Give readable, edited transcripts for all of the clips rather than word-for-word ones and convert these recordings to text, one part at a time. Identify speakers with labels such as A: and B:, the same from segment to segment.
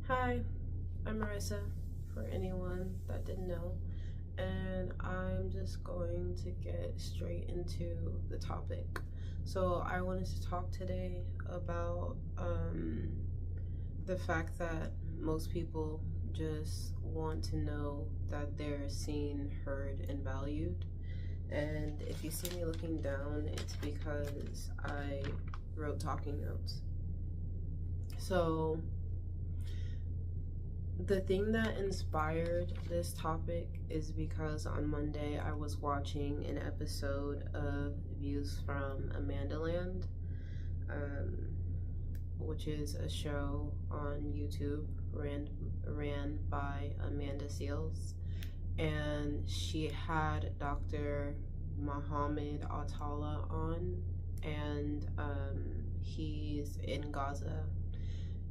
A: Hi, I'm Marissa, for anyone that didn't know, and I'm just going to get straight into the topic. So, I wanted to talk today about the fact that most people just want to know that they're seen, heard, and valued. And if you see me looking down, it's because I wrote talking notes. So, the thing that inspired this topic is because on Monday I was watching an episode of Views from Amandaland, which is a show on YouTube ran by Amanda Seales, and she had Dr. Mohammed Atala on, and he's in Gaza.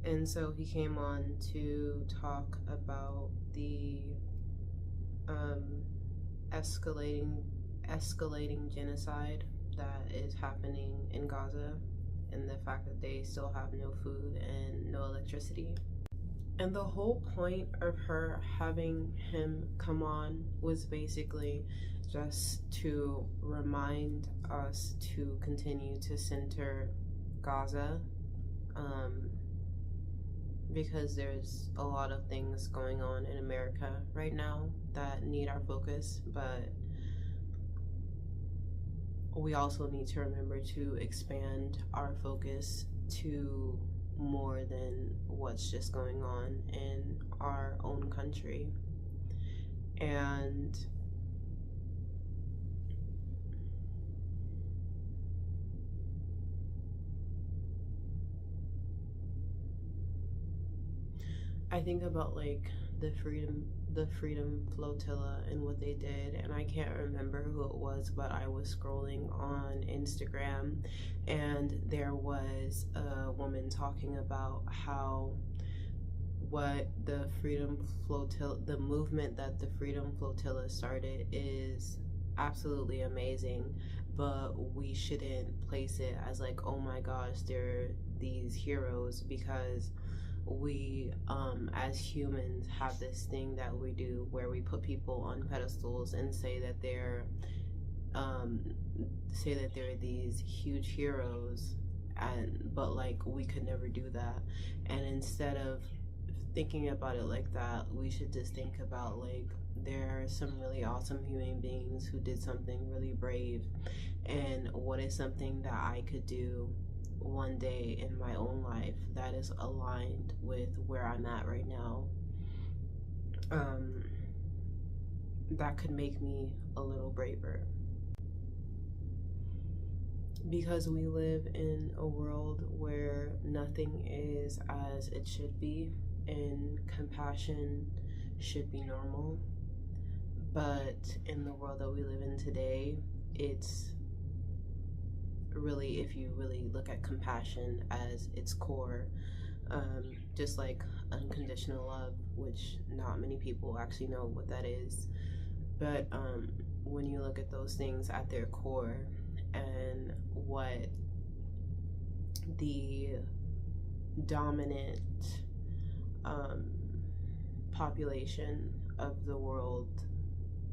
A: And so he came on to talk about the escalating genocide that is happening in Gaza, and the fact that they still have no food and no electricity. And the whole point of her having him come on was basically just to remind us to continue to center Gaza, because there's a lot of things going on in America right now that need our focus, but we also need to remember to expand our focus to more than what's just going on in our own country. And I think about like the freedom flotilla and what they did, and I can't remember who it was, but I was scrolling on Instagram and there was a woman talking about how what the movement that the freedom flotilla started is absolutely amazing, but we shouldn't place it as like, oh my gosh, they're these heroes, because we as humans have this thing that we do where we put people on pedestals and say that they're these huge heroes, but like we could never do that. And instead of thinking about it like that, we should just think about like there are some really awesome human beings who did something really brave, and what is something that I could do one day in my own life that is aligned with where I'm at right now, that could make me a little braver. Because we live in a world where nothing is as it should be, and compassion should be normal. But in the world that we live in today, it's really, if you really look at compassion as its core, just like unconditional love, which not many people actually know what that is, but when you look at those things at their core and what the dominant population of the world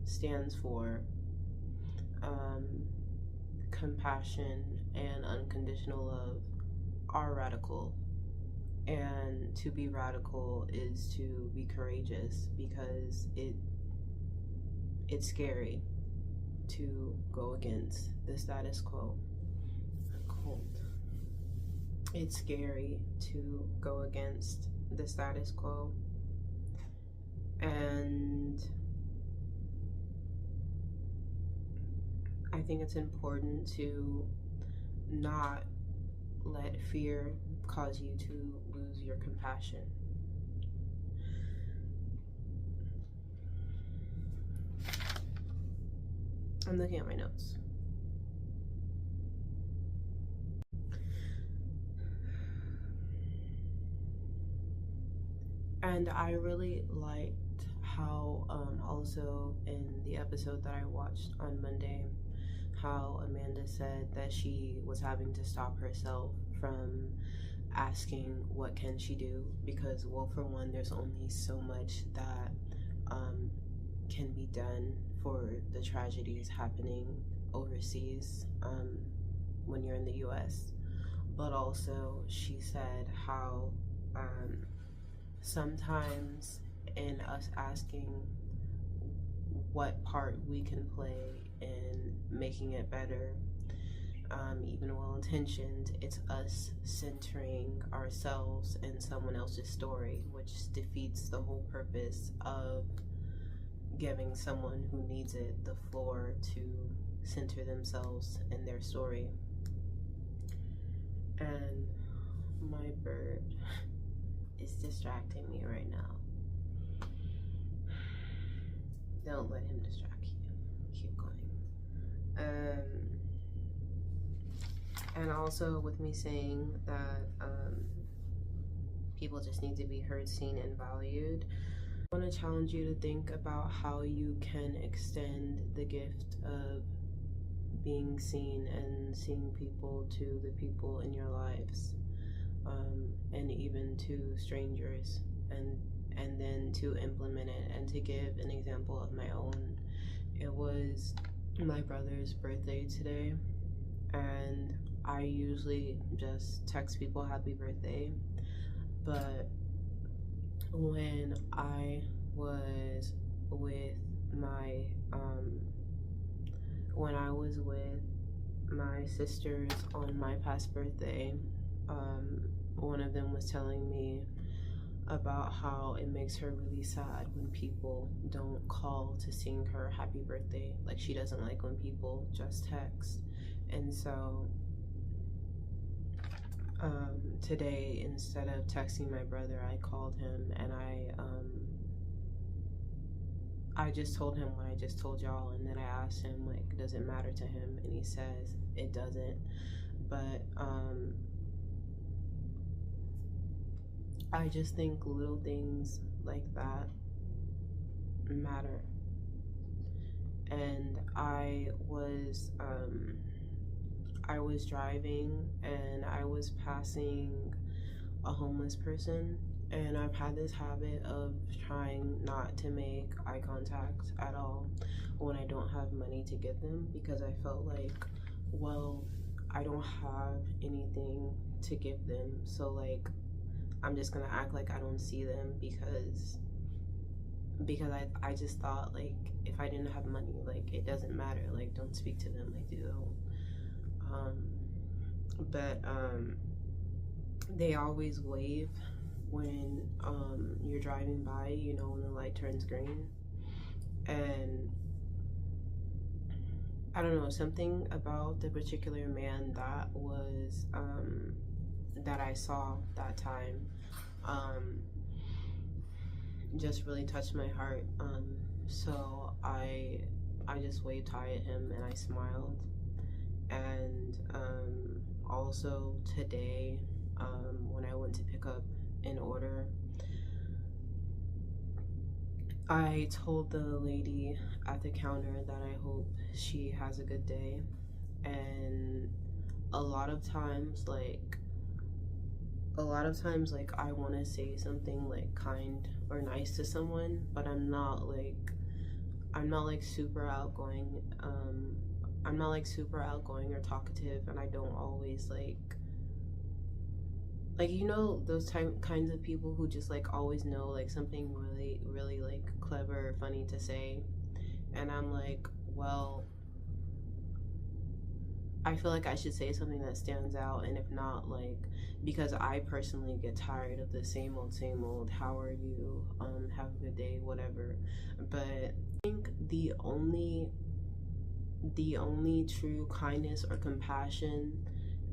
A: stands for, compassion and unconditional love are radical. And to be radical is to be courageous, because it's scary to go against the status quo. Cold. It's scary to go against the status quo. And I think it's important to not let fear cause you to lose your compassion. I'm looking at my notes. And I really liked how also in the episode that I watched on Monday, how Amanda said that she was having to stop herself from asking what can she do, because, well, for one, there's only so much that can be done for the tragedies happening overseas when you're in the US. But also, she said how sometimes in us asking what part we can play in making it better, even well-intentioned, it's us centering ourselves in someone else's story, which defeats the whole purpose of giving someone who needs it the floor to center themselves in their story. And my bird is distracting me right now. Don't let him distract you. Keep going. And also with me saying that people just need to be heard, seen, and valued, I want to challenge you to think about how you can extend the gift of being seen and seeing people to the people in your lives, and even to strangers, and then to implement it. And to give an example of my own, it was my brother's birthday today, and I usually just text people happy birthday, but when I was with my sisters on my past birthday, one of them was telling me about how it makes her really sad when people don't call to sing her happy birthday. Like, she doesn't like when people just text. And so today, instead of texting my brother, I called him, and I just told him what I just told y'all, and then I asked him, like, does it matter to him? And he says it doesn't. But I just think little things like that matter. And I was driving, and I was passing a homeless person, and I've had this habit of trying not to make eye contact at all when I don't have money to give them, because I felt like, well, I don't have anything to give them, so like I'm just gonna act like I don't see them, because I just thought, like, if I didn't have money, like, it doesn't matter, like, don't speak to them, like, but they always wave when you're driving by, you know, when the light turns green. And I don't know, something about the particular man that was that I saw that time just really touched my heart. So I just waved hi at him, and I smiled. And also today, when I went to pick up an order, I told the lady at the counter that I hope she has a good day. And a lot of times, like, I want to say something like kind or nice to someone, but I'm not super outgoing. I'm not like super outgoing or talkative, and I don't always like, you know, those kinds of people who just like always know like something really, really like clever or funny to say. And I'm like, well, I feel like I should say something that stands out, and if not, like, because I personally get tired of the same old, how are you, have a good day, whatever. But I think the only true kindness or compassion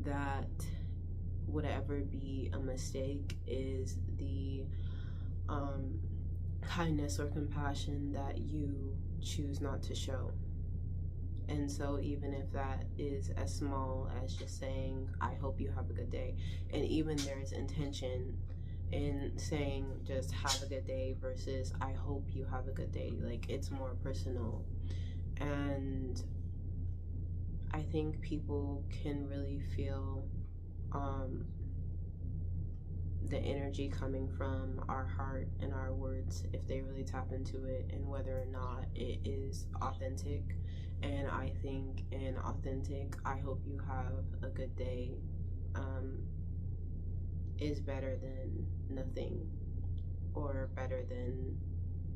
A: that would ever be a mistake is the kindness or compassion that you choose not to show. And so even if that is as small as just saying, I hope you have a good day, and even there's intention in saying just have a good day versus I hope you have a good day, like, it's more personal. And I think people can really feel the energy coming from our heart and our words, if they really tap into it, and whether or not it is authentic. And I think in authentic, I hope you have a good day, is better than nothing, or better than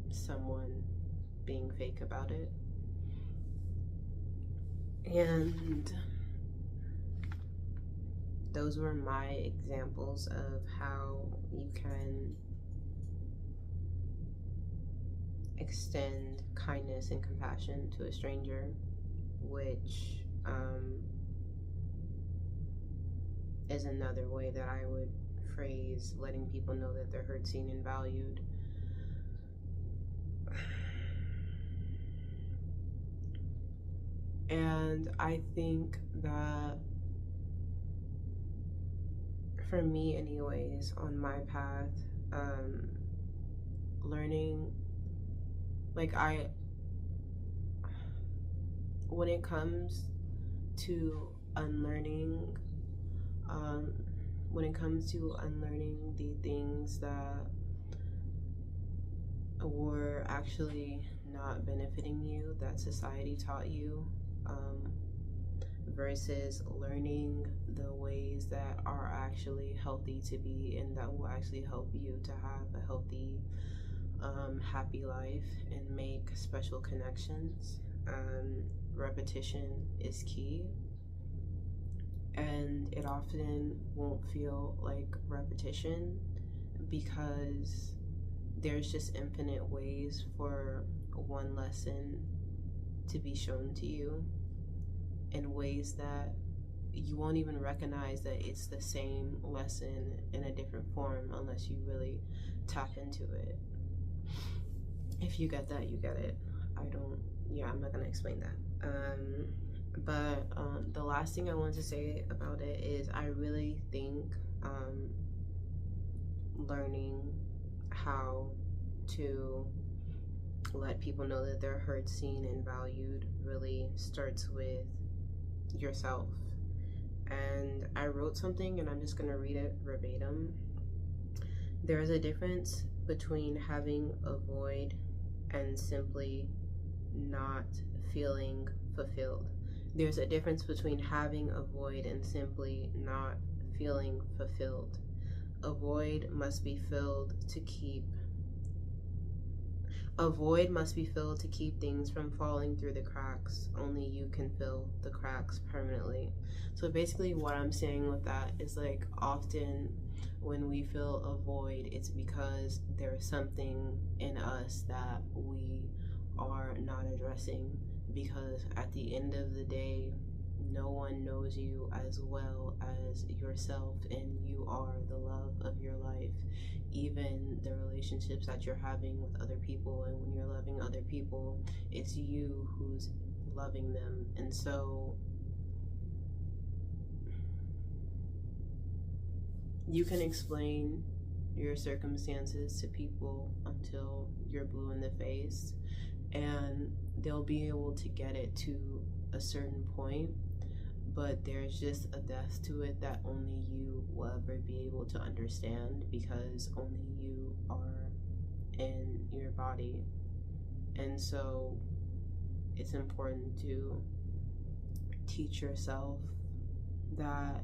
A: someone being fake about it. And those were my examples of how you can extend kindness and compassion to a stranger, which is another way that I would phrase letting people know that they're heard, seen, and valued. And I think that for me anyways, on my path, learning, like when it comes to unlearning, the things that were actually not benefiting you, that society taught you, versus learning the ways that are actually healthy to be and that will actually help you to have a healthy, happy life and make special connections. Repetition is key, and it often won't feel like repetition because there's just infinite ways for one lesson to be shown to you in ways that you won't even recognize that it's the same lesson in a different form unless you really tap into it. If you get that, you get it. I'm not gonna explain that. But the last thing I want to say about it is I really think learning how to let people know that they're heard, seen, and valued really starts with yourself. And I wrote something and I'm just gonna read it verbatim. There's a difference between having a void and simply not feeling fulfilled. There's a difference between having a void and simply not feeling fulfilled. A void must be filled to keep things from falling through the cracks. Only you can fill the cracks permanently. So basically what I'm saying with that is, like, often when we feel a void, it's because there's something in us that we are not addressing, because at the end of the day, no one knows you as well as yourself, and you are the love of your life. Even the relationships that you're having with other people, and when you're loving other people, it's you who's loving them. And so you can explain your circumstances to people until you're blue in the face, and they'll be able to get it to a certain point, but there's just a depth to it that only you will ever be able to understand, because only you are in your body. And so it's important to teach yourself that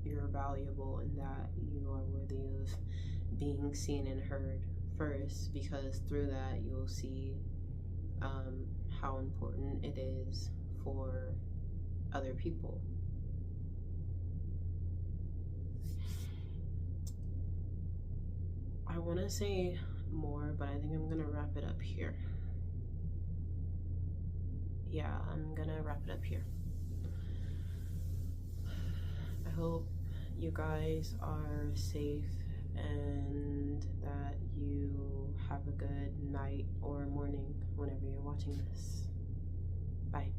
A: you're valuable and that you are worthy of being seen and heard first, because through that you'll see how important it is for other people. I want to say more, but I think I'm gonna wrap it up here. Yeah, I'm gonna wrap it up here. I hope you guys are safe and that you have a good night or morning whenever you're watching this. Bye.